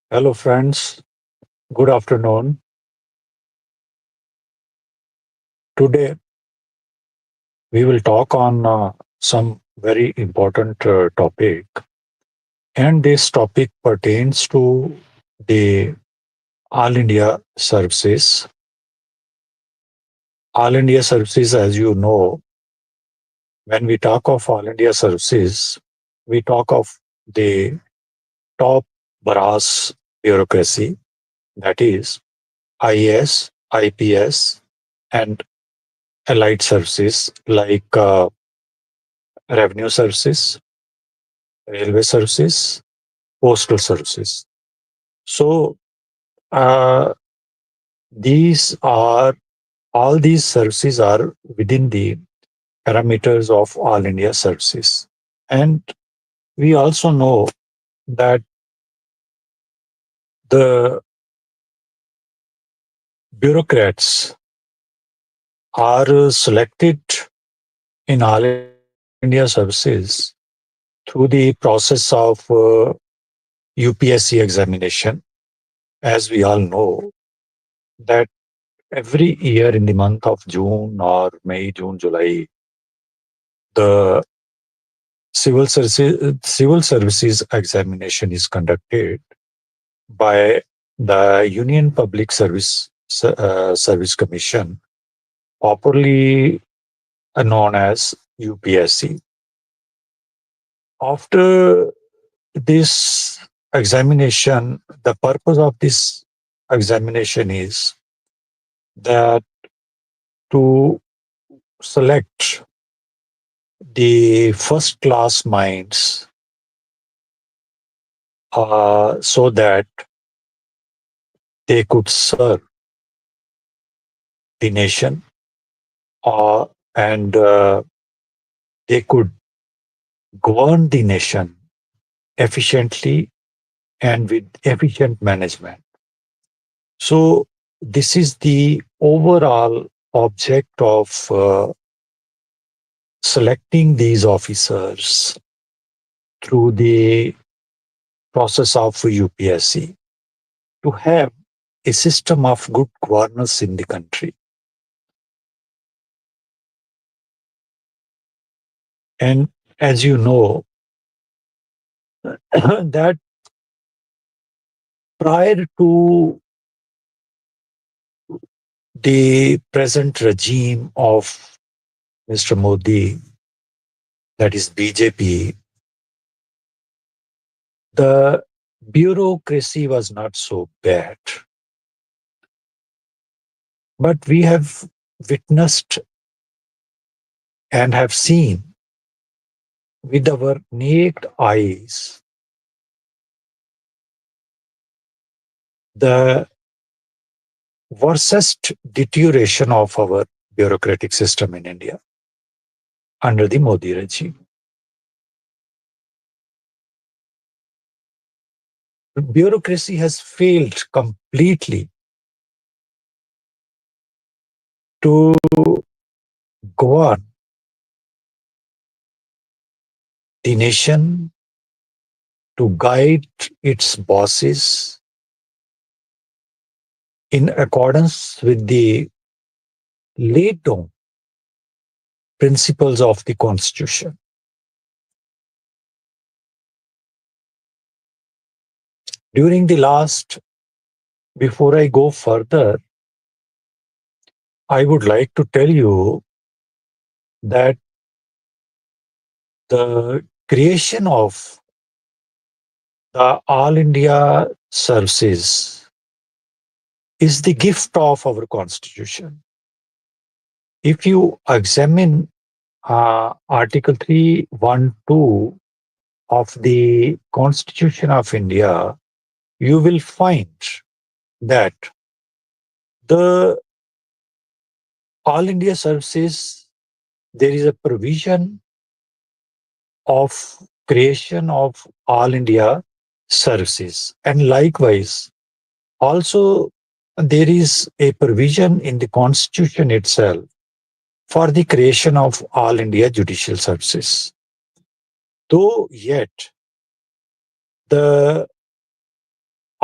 Hello, friends. Good afternoon. Today, we will talk on some very important topic, and this topic pertains to the All India services. All India services, as you know, when we talk of All India services, we talk of the top brass bureaucracy, that is IAS, IPS, and allied services like revenue services, railway services, postal services. So uh, these are all these services are within the parameters of all India services. And we also know that the bureaucrats are selected in all India services through the process of UPSC examination. As we all know, that every year in the month of June or May, June, July, the civil services examination is conducted by the Union Public Service Commission, popularly known as UPSC. After this examination, the purpose of this examination is that to select the first class minds so that they could serve the nation and they could govern the nation efficiently and with efficient management. So, this is the overall object of selecting these officers through the process of UPSC to have a system of good governance in the country. And as you know, that prior to the present regime of Mr. Modi, that is BJP, the bureaucracy was not so bad. But we have witnessed and have seen with our naked eyes the worst deterioration of our bureaucratic system in India under the Modi regime. Bureaucracy has failed completely to govern the nation, to guide its bosses in accordance with the laid down principles of the Constitution. During the last, before I go further, I would like to tell you that the creation of the All India services is the gift of our Constitution. If you examine Article 312 of the Constitution of India, you will find that the All India services, there is a provision of creation of All India services. And likewise, also there is a provision in the Constitution itself for the creation of All India judicial services. Though yet the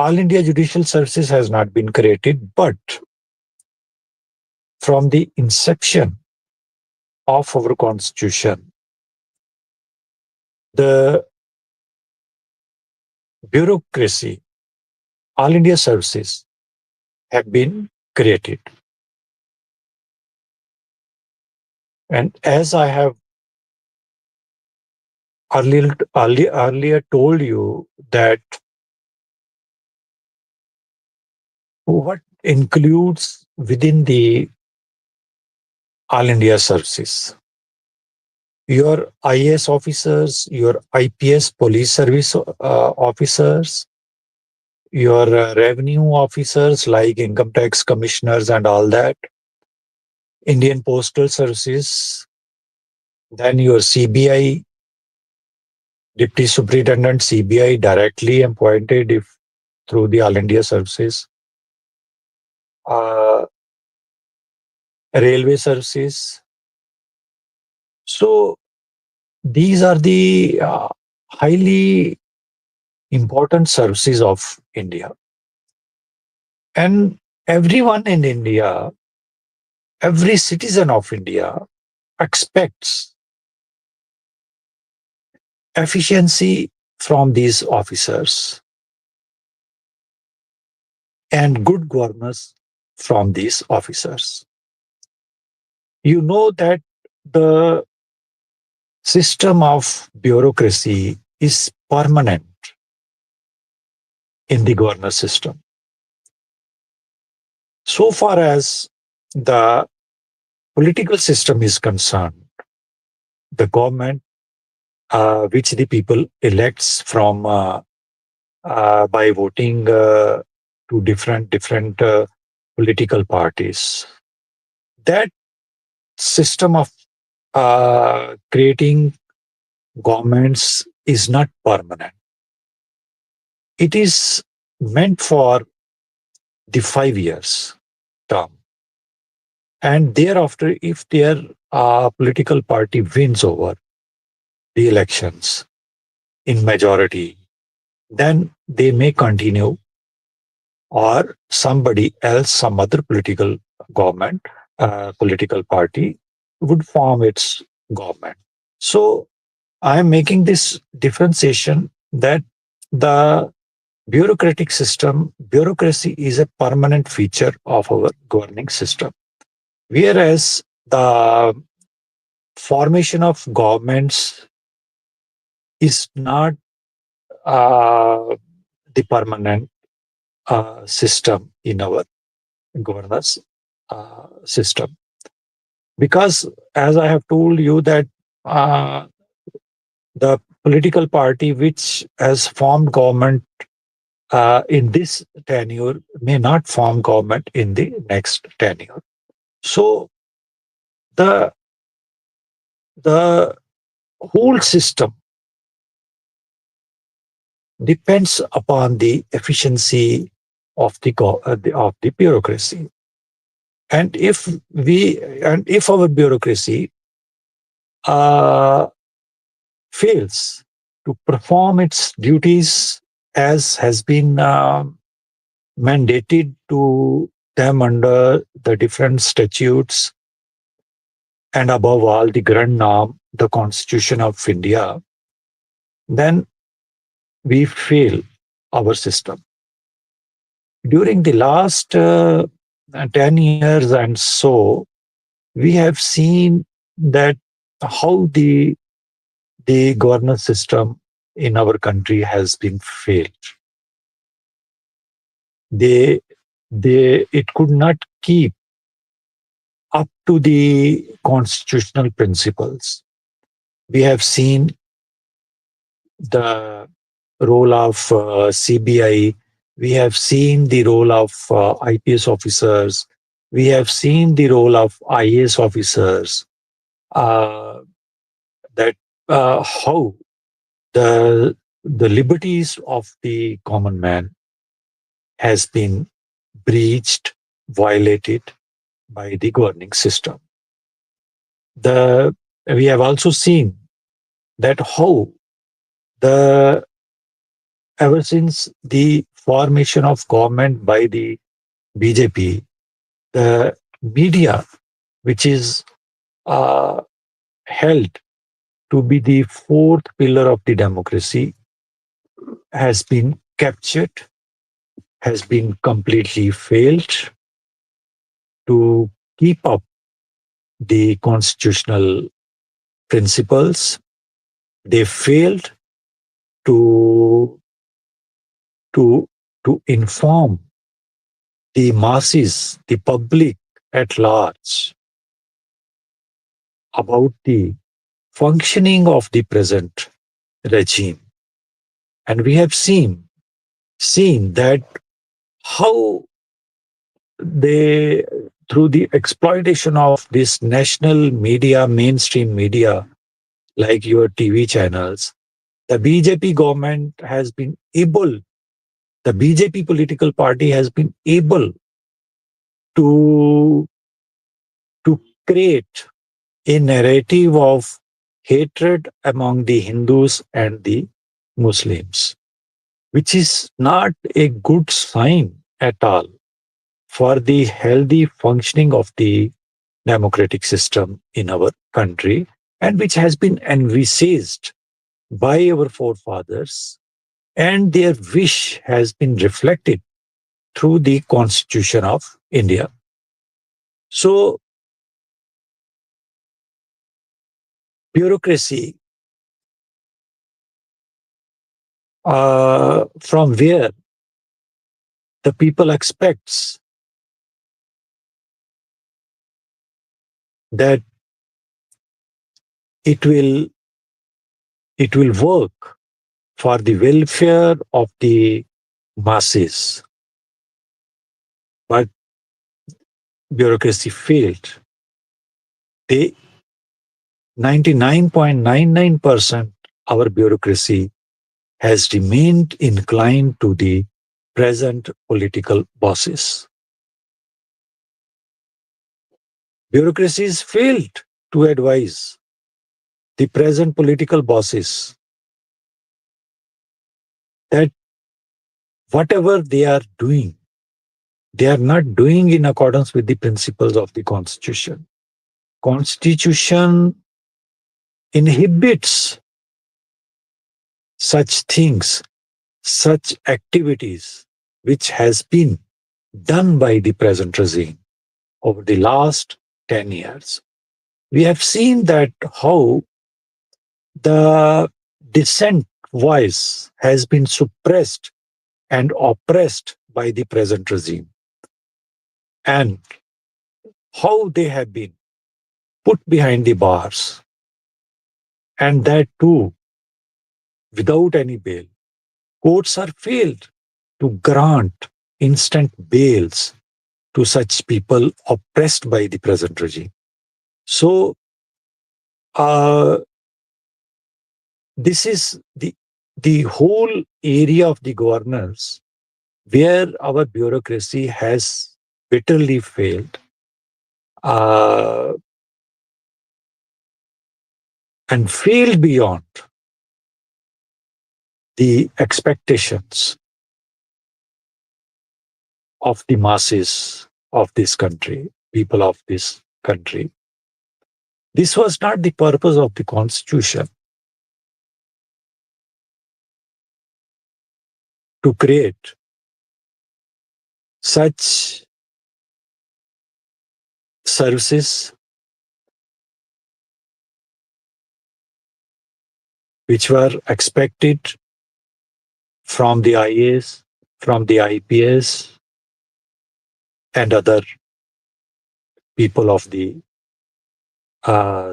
All India Judicial Services has not been created, but from the inception of our constitution, the bureaucracy, All India Services have been created. And as I have earlier told you that what includes within the All India Services, your IAS officers, your IPS police service officers, your revenue officers like income tax commissioners and all that, Indian Postal Services, then your CBI, Deputy Superintendent CBI directly appointed if through the All India Services, uh, Railway Services. So these are the highly important services of India. And everyone in India, every citizen of India expects efficiency from these officers and good governance from these officers. You know that the system of bureaucracy is permanent in the governance system. So far as the political system is concerned, the government, which the people elects from by voting to different political parties, that system of creating governments is not permanent. It is meant for the 5 years term. And thereafter, if their political party wins over the elections in majority, then they may continue, or somebody else, some other political government, political party would form its government. So I am making this differentiation that the bureaucratic system, bureaucracy is a permanent feature of our governing system. Whereas the formation of governments is not the permanent system in our governance system. Because, as I have told you, that uh, the political party which has formed government in this tenure may not form government in the next tenure. So the the whole system depends upon the efficiency of of the bureaucracy. And if our bureaucracy uh, fails to perform its duties as has been mandated to them under the different statutes and above all the grand norm, the Constitution of India, then we fail our system. During the last 10 years and so, we have seen that how the governance system in our country has been failed. They it could not keep up to the constitutional principles. We have seen the role of CBI. We have seen the role of IPS officers. We have seen the role of IAS officers. Uh, that how the liberties of the common man has been breached, violated by the governing system. We have also seen that how the ever since the formation of government by the BJP, the media, which is uh, held to be the fourth pillar of the democracy, has been captured, has been completely failed to keep up the constitutional principles. They failed to to to inform the masses, the public at large, about the functioning of the present regime. And we have seen that how they, through the exploitation of this national media, mainstream media, like your TV channels, the BJP government has been able, the BJP political party has been able to to create a narrative of hatred among the Hindus and the Muslims, which is not a good sign at all for the healthy functioning of the democratic system in our country, and which has been envisaged by our forefathers, and their wish has been reflected through the Constitution of India. So, bureaucracy, from where the people expects that it will it will work for the welfare of the masses, but bureaucracy failed. They 99.99% our bureaucracy has remained inclined to the present political bosses. Bureaucracies failed to advise the present political bosses that whatever they are doing, they are not doing in accordance with the principles of the Constitution. Constitution inhibits such things, such activities, which has been done by the present regime over the last 10 years. We have seen that how the dissent voice has been suppressed and oppressed by the present regime, and how they have been put behind the bars, and that too without any bail. Courts are failed to grant instant bails to such people oppressed by the present regime. So, uh, this is the whole area of the governance where our bureaucracy has bitterly failed, uh, and failed beyond the expectations of the masses of this country, people of this country. This was not the purpose of the Constitution, to create such services which were expected from the IAS, from the IPS, and other people of the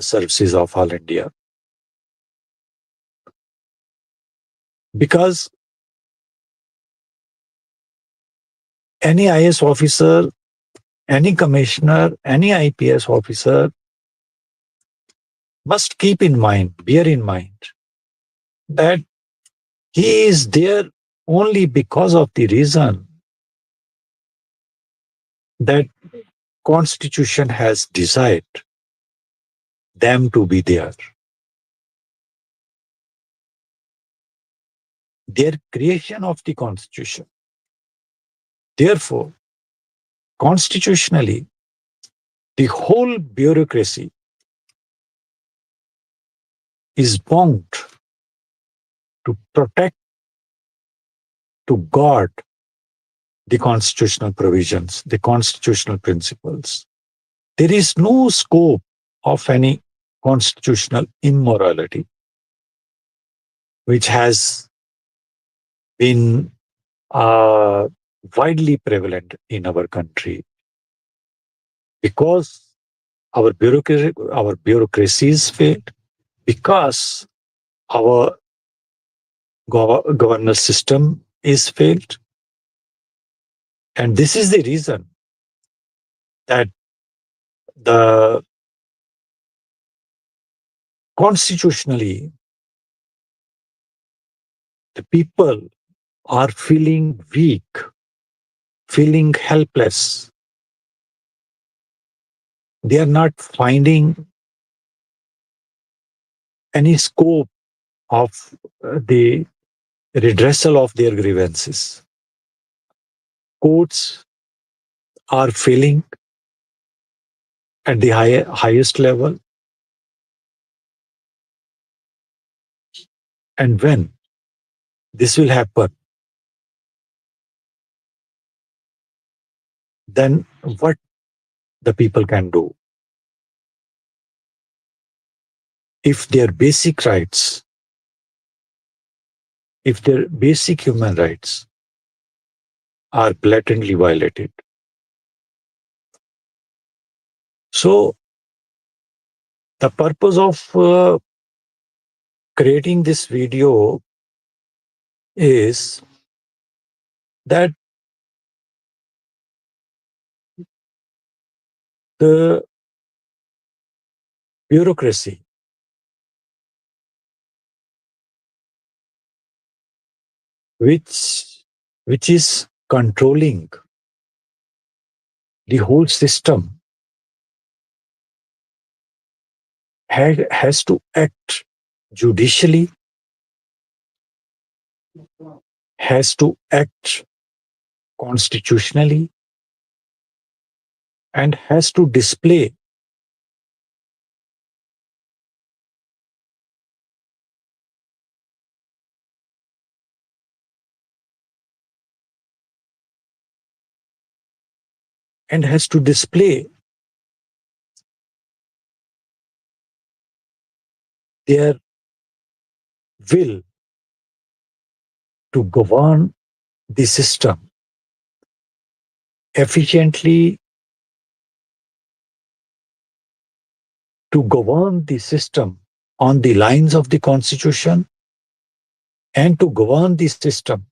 services of all India. Because any IAS officer, any commissioner, any IPS officer must keep in mind, bear in mind, that he is there only because of the reason that Constitution has desired them to be there. Their creation of the Constitution, Therefore, constitutionally, the whole bureaucracy is bound to protect, to guard the constitutional provisions, the constitutional principles. There is no scope of any constitutional immorality, which has been uh, widely prevalent in our country because our bureaucracies failed, because our governance system is failed, and this is the reason that the constitutionally the people are feeling weak, feeling helpless. They are not finding any scope of the redressal of their grievances. Courts are failing at the highest level. And when this will happen, then what the people can do? If their basic rights, if their basic human rights are blatantly violated. So, the purpose of creating this video is that the bureaucracy which which is controlling the whole system has to act judicially, has to act constitutionally, and has to display and has to display their will to govern the system efficiently, to govern the system on the lines of the constitution, and to govern the system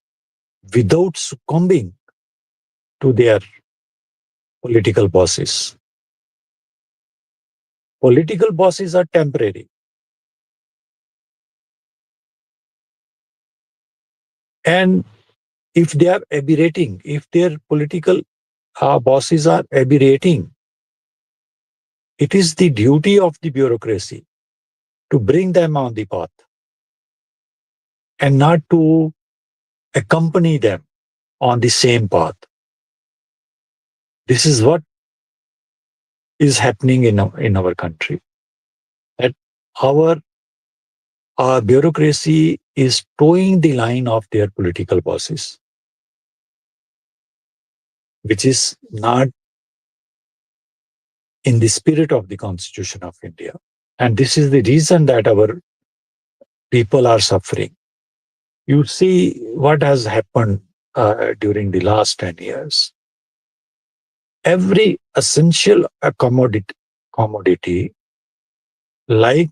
without succumbing to their political bosses. Political bosses are temporary. And if they are aberrating, if their political bosses are aberrating, it is the duty of the bureaucracy to bring them on the path and not to accompany them on the same path. This is what is happening in our country. That our bureaucracy is towing the line of their political bosses, which is not in the spirit of the Constitution of India. And this is the reason that our people are suffering. You see what has happened during the last 10 years. Every essential commodity like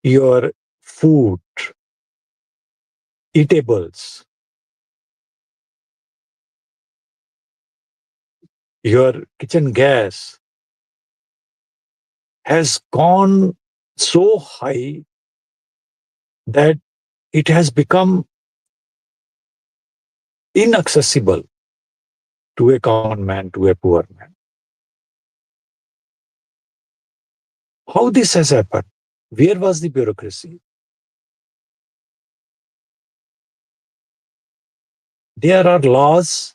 your food, eatables, your kitchen gas has gone so high that it has become inaccessible to a common man, to a poor man. How this has happened? Where was the bureaucracy? There are laws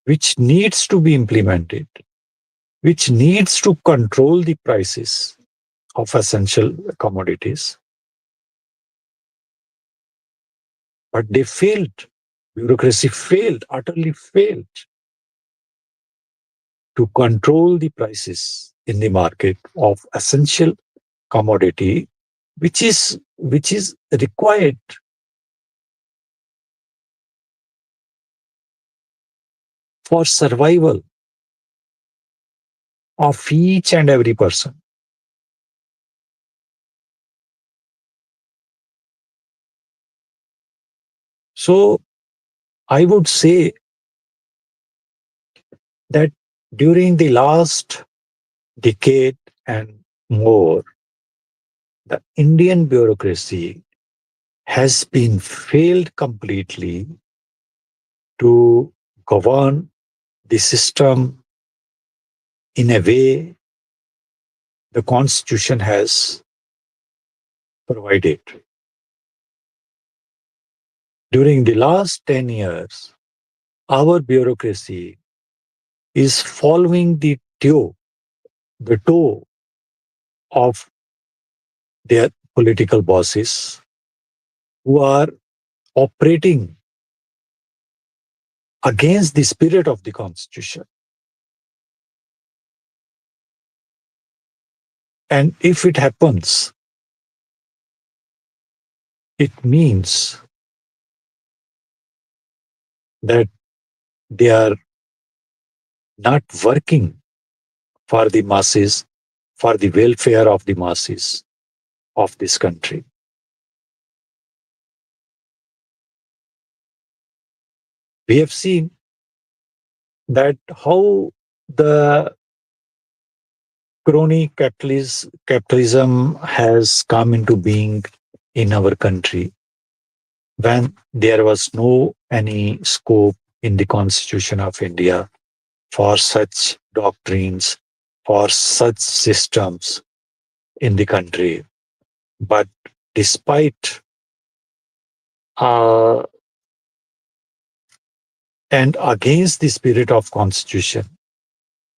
which needs to be implemented, which needs to control the prices of essential commodities. But they failed. Bureaucracy failed, utterly failed to control the prices in the market of essential commodity, which is required for survival of each and every person. So I would say that during the last decade and more, the Indian bureaucracy has been failed completely to govern the system in a way the constitution has provided. During the last 10 years, our bureaucracy is following the toe of their political bosses who are operating against the spirit of the constitution. And if it happens, it means that they are not working for the masses, for the welfare of the masses of this country. We have seen that how the crony capitalism has come into being in our country when there was no any scope in the constitution of India for such doctrines, for such systems in the country. But despite uh, and against the spirit of constitution,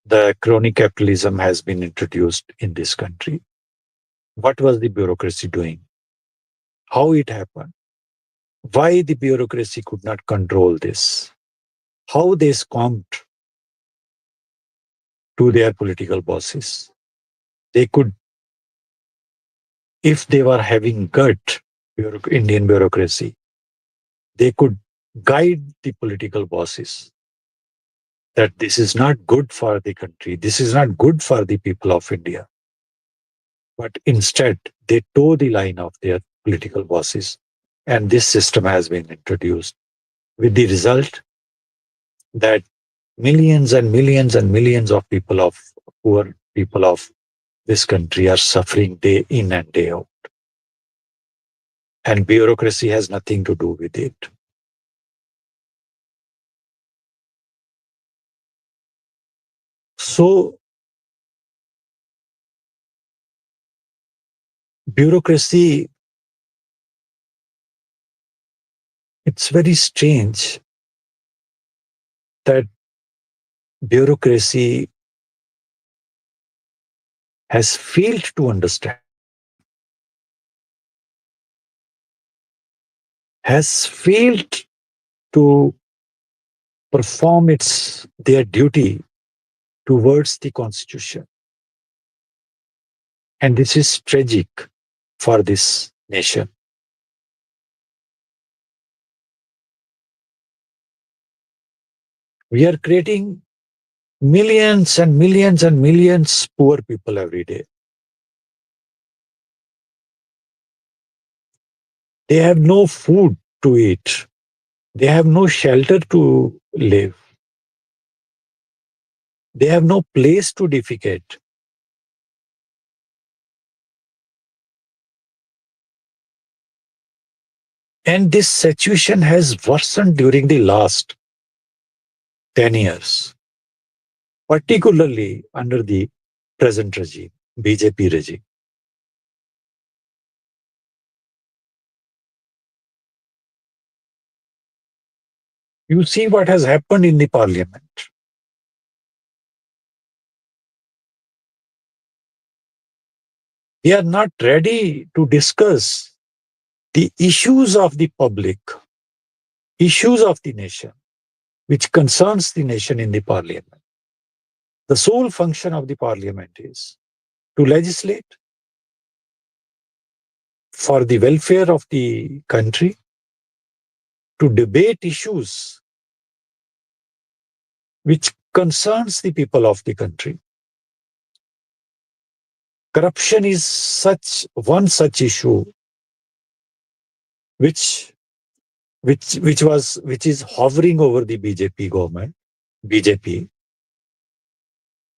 the crony capitalism has been introduced in this country. What was the bureaucracy doing? How it happened? Why the bureaucracy could not control this? How they succumbed to their political bosses? They could, if they were having gut, Indian bureaucracy, they could guide the political bosses that this is not good for the country, this is not good for the people of India. But instead, they toe the line of their political bosses. And this system has been introduced with the result that millions and millions and millions of people of poor people of this country are suffering day in and day out. And bureaucracy has nothing to do with it. So, bureaucracy, it's very strange that bureaucracy has failed to understand, has failed to perform their duty towards the constitution. And this is tragic for this nation. We are creating millions and millions and millions poor people every day. They have no food to eat. They have no shelter to live. They have no place to defecate. And this situation has worsened during the last 10 years, particularly under the present regime, BJP regime. You see what has happened in the parliament. They are not ready to discuss the issues of the public, issues of the nation, which concerns the nation in the parliament. The sole function of the parliament is to legislate for the welfare of the country, to debate issues which concerns the people of the country. Corruption is such one such issue which which is hovering over the BJP government, BJP,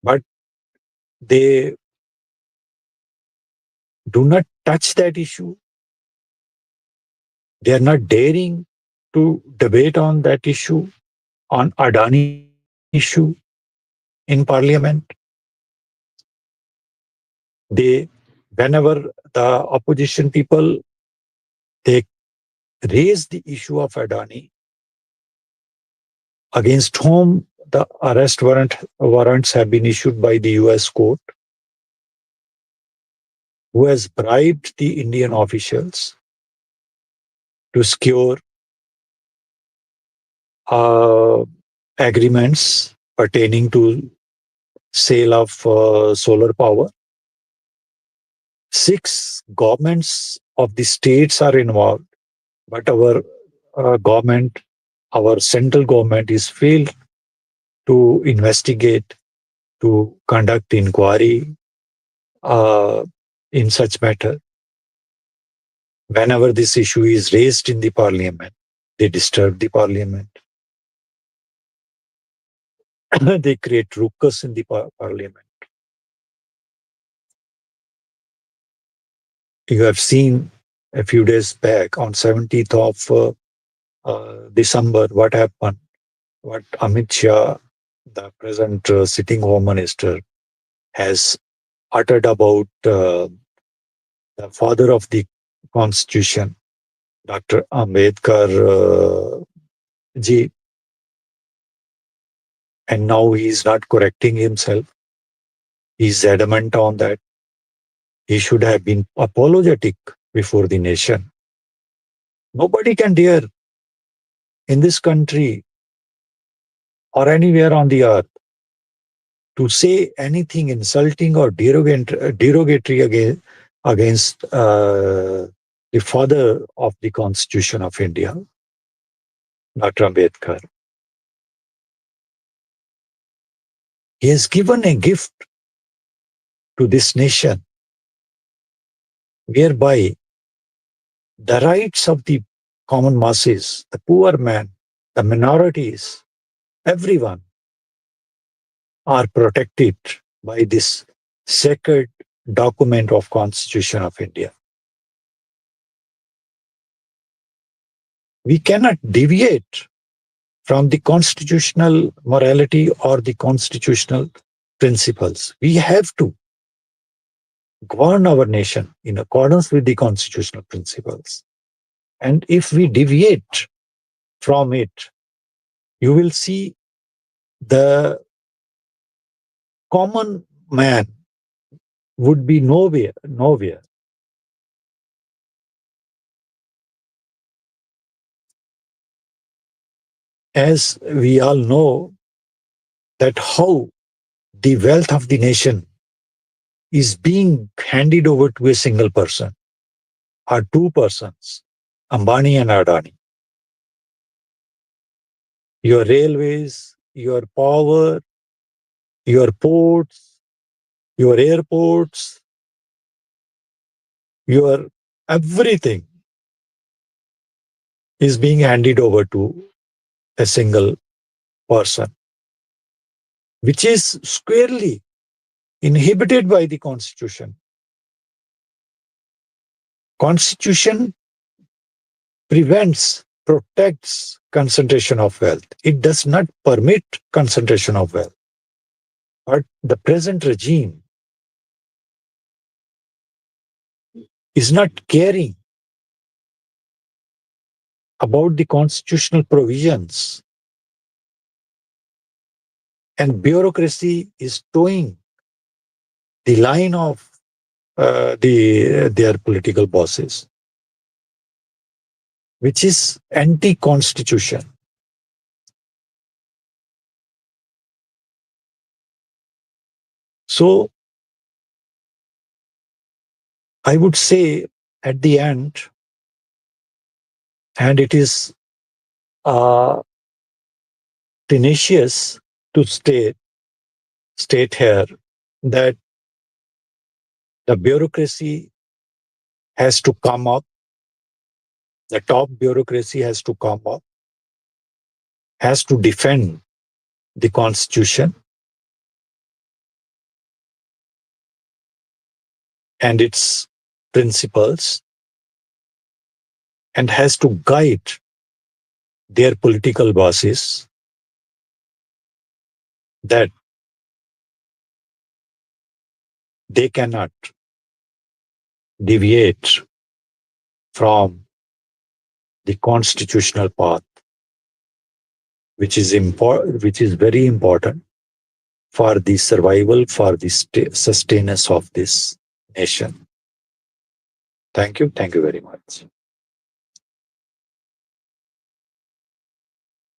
but they do not touch that issue. They are not daring to debate on that issue, on Adani issue in parliament. They, whenever the opposition people, they raise the issue of Adani, against whom the warrants have been issued by the US court, who has bribed the Indian officials to secure uh, agreements pertaining to sale of solar power. 6 governments of the states are involved, but our government, our central government, is failed to investigate, to conduct inquiry uh, in such matter. Whenever this issue is raised in the parliament, they disturb the parliament. They create ruckus in the parliament. You have seen a few days back on 17th of December what happened, what Amit Shah, the present sitting home minister, has uttered about the father of the constitution, Dr. Ambedkar ji, and now he is not correcting himself. He is adamant on that. He should have been apologetic before the nation. Nobody can dare in this country or anywhere on the earth to say anything insulting or derogatory against the father of the Constitution of India, Dr. Ambedkar. He has given a gift to this nation whereby the rights of the common masses, the poor man, the minorities, everyone are protected by this sacred document of Constitution of India. We cannot deviate from the constitutional morality or the constitutional principles. We have to govern our nation in accordance with the constitutional principles. And if we deviate from it, you will see the common man would be nowhere. As we all know that how the wealth of the nation is being handed over to a single person or 2 persons, Ambani and Adani. Your railways, your power, your ports, your airports, your everything is being handed over to a single person, which is squarely inhibited by the Constitution. Constitution protects concentration of wealth. It does not permit concentration of wealth. But the present regime is not caring about the constitutional provisions And bureaucracy is towing the line of their political bosses, which is anti-constitution. So I would say at the end, and it is uh, tenacious to state here that the bureaucracy has to come up, the top bureaucracy has to come up, has to defend the constitution and its principles, and has to guide their political bosses that they cannot deviate from the constitutional path, which is very important for the survival, for the sustenance of this nation. Thank you. Thank you very much.